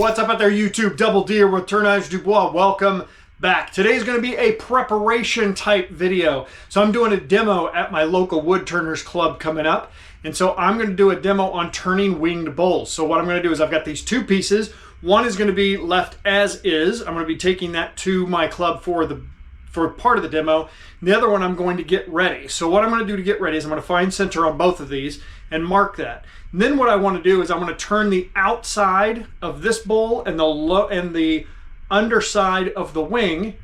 what's up out there, YouTube? Double D with Tournage Dubois. Welcome back. Today's going to be a preparation type video. So I'm doing a demo at my local Woodturners Club coming up. And so I'm going to do a demo on turning winged bowls. So what I'm going to do is I've got these two pieces. One is going to be left as is. I'm going to be taking that to my club for part of the demo. The other one I'm going to get ready. So what I'm going to do to get ready is I'm going to find center on both of these and mark that. And then what I want to do is I'm going to turn the outside of this bowl and the underside of the wing,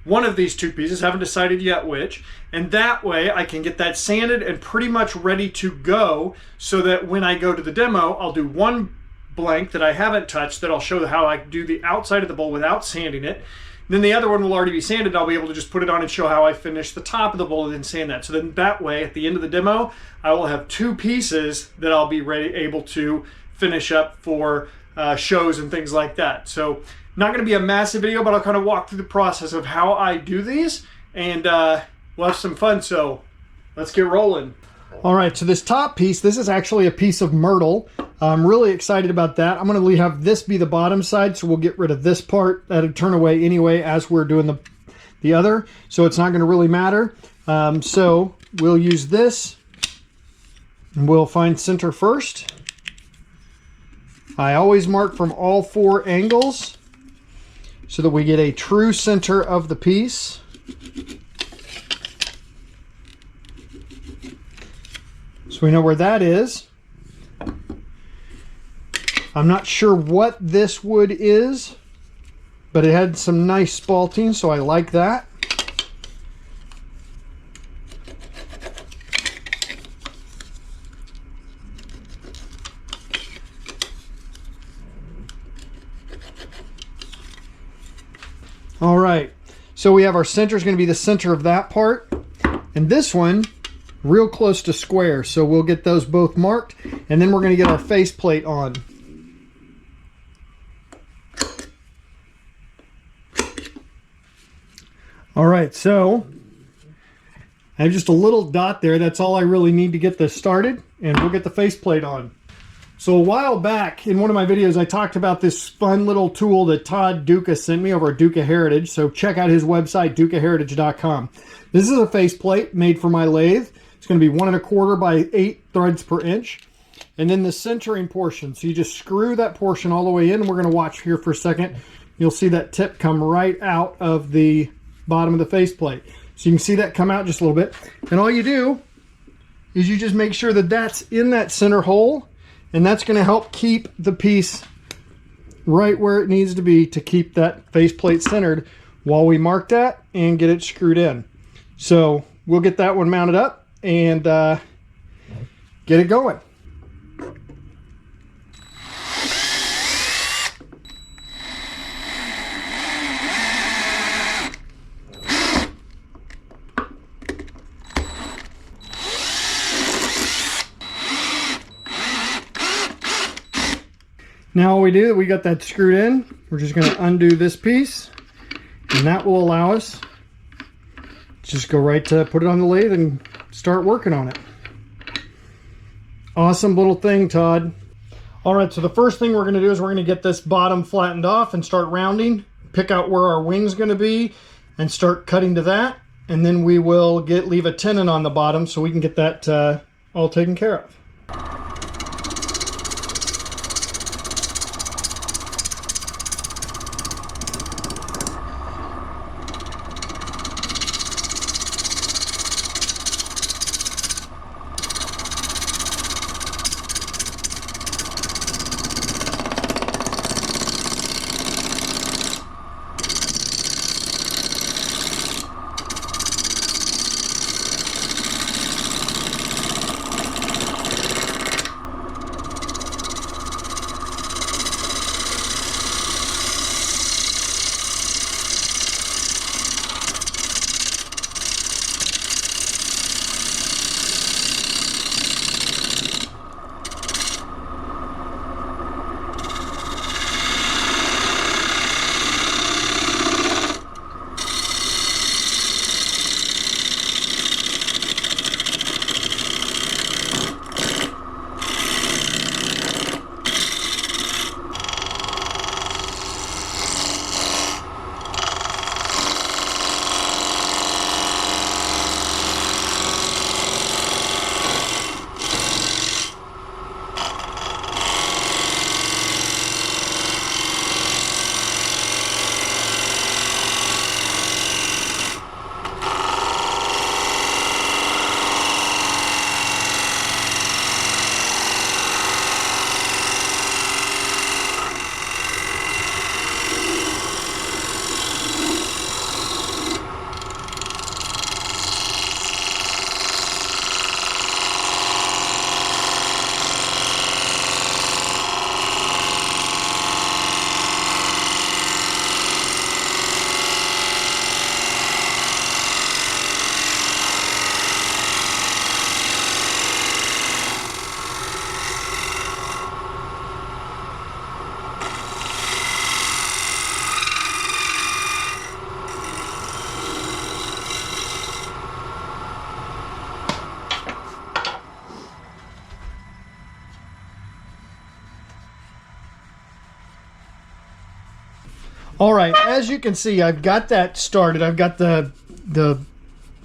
one of these two pieces, haven't decided yet which, and that way I can get that sanded and pretty much ready to go, so that when I go to the demo, I'll do one blank that I haven't touched that I'll show how I do the outside of the bowl without sanding it. Then the other one will already be sanded. I'll be able to just put it on and show how I finish the top of the bowl and then sand that. So then that way, at the end of the demo, I will have two pieces that I'll be able to finish up for shows and things like that. So not going to be a massive video, but I'll kind of walk through the process of how I do these, and we'll have some fun. So let's get rolling. All right, so this top piece, this is actually a piece of Myrtle. I'm really excited about that. I'm going to have this be the bottom side, so we'll get rid of this part. That'll turn away anyway as we're doing the other, so it's not going to really matter. So we'll use this, and we'll find center first. I always mark from all four angles so that we get a true center of the piece. So we know where that is. I'm not sure what this wood is, but it had some nice spalting, so I like that. All right, so we have our center is going to be the center of that part, and this one real close to square, so we'll get those both marked, and then we're going to get our faceplate on. All right, so I have just a little dot there. That's all I really need to get this started, and we'll get the faceplate on. So a while back in one of my videos, I talked about this fun little tool that Todd Duca sent me over at Duca Heritage. So check out his website, ducaheritage.com. This is a faceplate made for my lathe. It's going to be 1 1/4 by 8 threads per inch. And then the centering portion. So you just screw that portion all the way in. And we're going to watch here for a second. You'll see that tip come right out of the bottom of the faceplate. So you can see that come out just a little bit. And all you do is you just make sure that that's in that center hole. And that's going to help keep the piece right where it needs to be to keep that faceplate centered while we mark that and get it screwed in. So we'll get that one mounted up and get it going. Now all we do, we got that screwed in, we're just going to undo this piece, and that will allow us to just go right to put it on the lathe and start working on it. Awesome little thing, Todd. All right, so the first thing we're going to do is we're going to get this bottom flattened off and start rounding, pick out where our wing's going to be, and start cutting to that. And then we will leave a tenon on the bottom so we can get that all taken care of. All right, as you can see, I've got that started. I've got the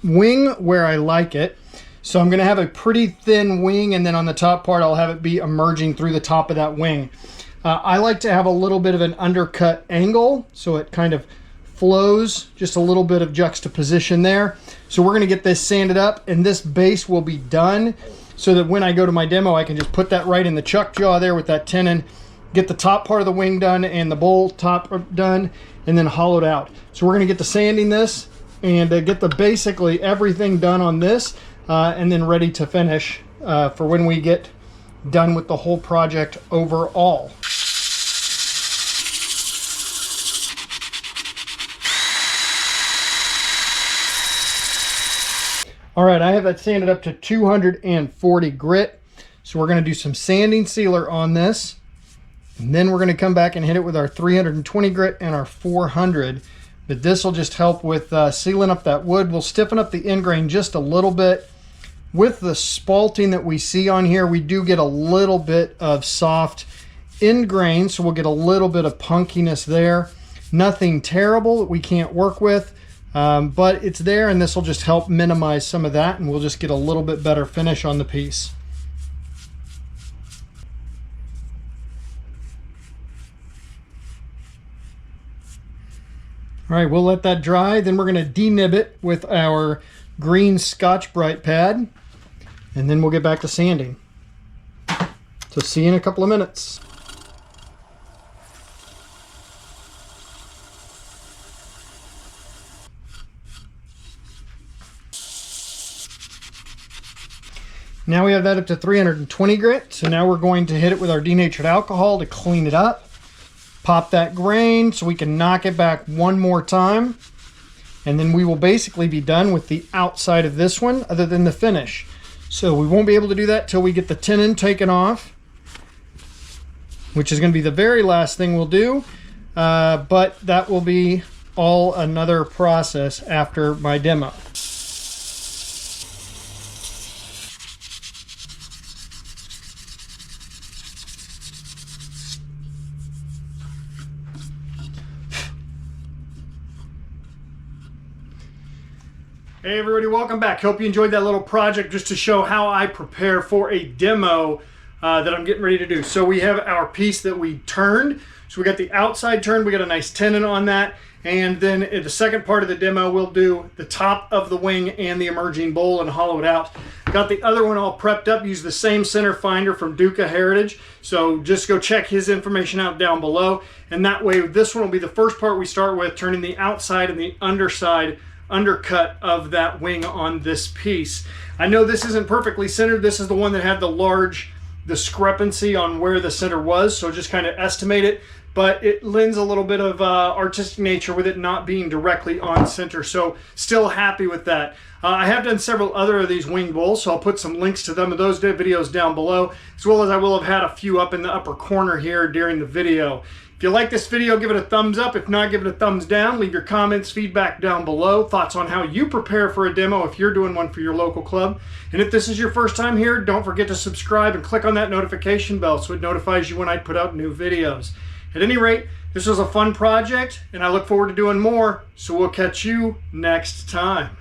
wing where I like it. So I'm gonna have a pretty thin wing, and then on the top part, I'll have it be emerging through the top of that wing. I like to have a little bit of an undercut angle, so it kind of flows, just a little bit of juxtaposition there. So we're gonna get this sanded up, and this base will be done so that when I go to my demo, I can just put that right in the chuck jaw there with that tenon, get the top part of the wing done and the bowl top done, and then hollowed out. So we're gonna get to sanding this and get basically everything done on this, and then ready to finish for when we get done with the whole project overall. All right, I have that sanded up to 240 grit. So we're gonna do some sanding sealer on this. And then we're gonna come back and hit it with our 320 grit and our 400. But this will just help with sealing up that wood. We'll stiffen up the end grain just a little bit. With the spalting that we see on here, we do get a little bit of soft end grain, so we'll get a little bit of punkiness there. Nothing terrible that we can't work with. But it's there, and this will just help minimize some of that, and we'll just get a little bit better finish on the piece. All right, we'll let that dry. Then we're going to denib it with our green Scotch-Brite pad, and then we'll get back to sanding. So see you in a couple of minutes. Now we have that up to 320 grit. So now we're going to hit it with our denatured alcohol to clean it up. Pop that grain so we can knock it back one more time. And then we will basically be done with the outside of this one other than the finish. So we won't be able to do that till we get the tenon taken off, which is going to be the very last thing we'll do. But that will be all another process after my demo. Hey everybody, welcome back. Hope you enjoyed that little project just to show how I prepare for a demo that I'm getting ready to do. So we have our piece that we turned. So we got the outside turned, we got a nice tenon on that. And then in the second part of the demo, we'll do the top of the wing and the emerging bowl and hollow it out. Got the other one all prepped up, use the same center finder from Duca Heritage. So just go check his information out down below. And that way, this one will be the first part we start with, turning the outside and the undercut of that wing on this piece. I know this isn't perfectly centered. This is the one that had the large discrepancy on where the center was, so just kind of estimate it, but it lends a little bit of artistic nature with it not being directly on center, so still happy with that. I have done several other of these wing bowls, so I'll put some links to them of those videos down below, as well as I will have had a few up in the upper corner here during the video. If you like this video, give it a thumbs up. If not, give it a thumbs down. Leave your comments, feedback down below, thoughts on how you prepare for a demo if you're doing one for your local club. And if this is your first time here, don't forget to subscribe and click on that notification bell so it notifies you when I put out new videos. At any rate, this was a fun project, and I look forward to doing more, so we'll catch you next time.